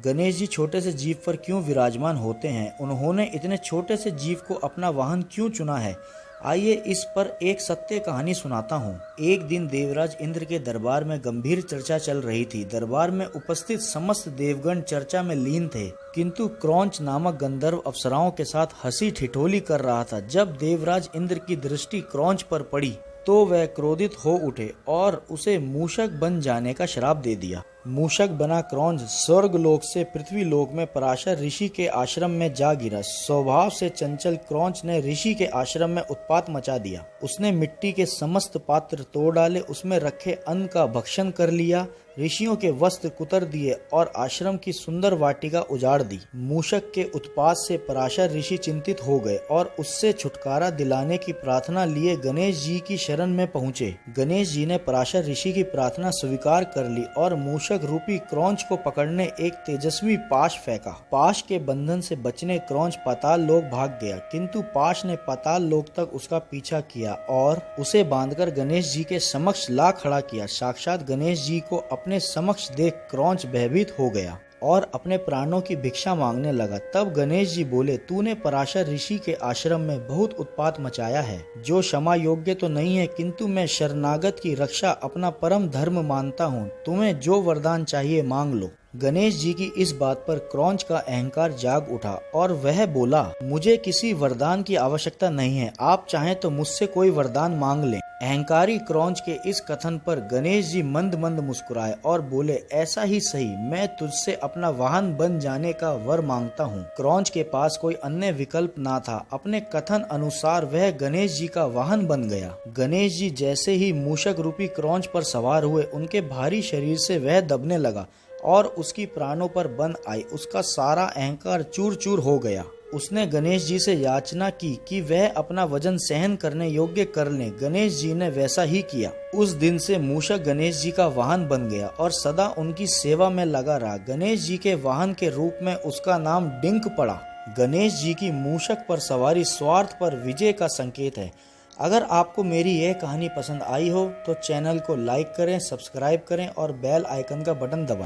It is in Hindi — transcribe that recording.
गणेश जी छोटे से जीव पर क्यों विराजमान होते हैं? उन्होंने इतने छोटे से जीव को अपना वाहन क्यों चुना है? आइए इस पर एक सत्य कहानी सुनाता हूँ। एक दिन देवराज इंद्र के दरबार में गंभीर चर्चा चल रही थी। दरबार में उपस्थित समस्त देवगण चर्चा में लीन थे, किंतु क्रौंच नामक गंधर्व अप्सराओं के साथ हंसी ठिठोली कर रहा था। जब देवराज इंद्र की दृष्टि क्रौंच पर पड़ी तो वह क्रोधित हो उठे और उसे मूषक बन जाने का श्राप दे दिया। मूषक बना क्रौंच स्वर्ग लोक से पृथ्वी लोक में पराशर ऋषि के आश्रम में जा गिरा। स्वभाव से चंचल क्रौंच ने ऋषि के आश्रम में उत्पात मचा दिया। उसने मिट्टी के समस्त पात्र तोड़ डाले, उसमें रखे अन्न का भक्षण कर लिया, ऋषियों के वस्त्र कुतर दिए और आश्रम की सुंदर वाटिका उजाड़ दी। मूषक के उत्पात से पराशर ऋषि चिंतित हो गए और उससे छुटकारा दिलाने की प्रार्थना लिए गणेश जी की शरण में पहुँचे। गणेश जी ने पराशर ऋषि की प्रार्थना स्वीकार कर ली और मूषक रूपी क्रौंच को पकड़ने एक तेजस्वी पाश फेंका। पाश के बंधन से बचने क्रौंच पाताल लोक भाग गया, किंतु पाश ने पाताल लोक तक उसका पीछा किया और उसे बांधकर गणेश जी के समक्ष ला खड़ा किया। साक्षात गणेश जी को अपने समक्ष देख क्रौंच भयभीत हो गया और अपने प्राणों की भिक्षा मांगने लगा। तब गणेश जी बोले, तूने पराशर ऋषि के आश्रम में बहुत उत्पात मचाया है, जो क्षमा योग्य तो नहीं है, किंतु मैं शरणागत की रक्षा अपना परम धर्म मानता हूँ। तुम्हें जो वरदान चाहिए मांग लो। गणेश जी की इस बात पर क्रौंच का अहंकार जाग उठा और वह बोला, मुझे किसी वरदान की आवश्यकता नहीं है, आप चाहें तो मुझसे कोई वरदान मांग लें। अहंकारी क्रौंच के इस कथन पर गणेश जी मंद मंद मुस्कुराए और बोले, ऐसा ही सही, मैं तुझसे अपना वाहन बन जाने का वर मांगता हूँ। क्रौंच के पास कोई अन्य विकल्प ना था। अपने कथन अनुसार वह गणेश जी का वाहन बन गया। गणेश जी जैसे ही मूषक रूपी क्रौंच पर सवार हुए, उनके भारी शरीर से वह दबने लगा और उसकी प्राणों पर बन आई। उसका सारा अहंकार चूर चूर हो गया। उसने गणेश जी से याचना की कि वह अपना वजन सहन करने योग्य कर लें। गणेश जी ने वैसा ही किया। उस दिन से मूषक गणेश जी का वाहन बन गया और सदा उनकी सेवा में लगा रहा। गणेश जी के वाहन के रूप में उसका नाम डिंक पड़ा। गणेश जी की मूषक पर सवारी स्वार्थ पर विजय का संकेत है। अगर आपको मेरी यह कहानी पसंद आई हो तो चैनल को लाइक करें, सब्सक्राइब करें और बेल आइकन का बटन दबाएं।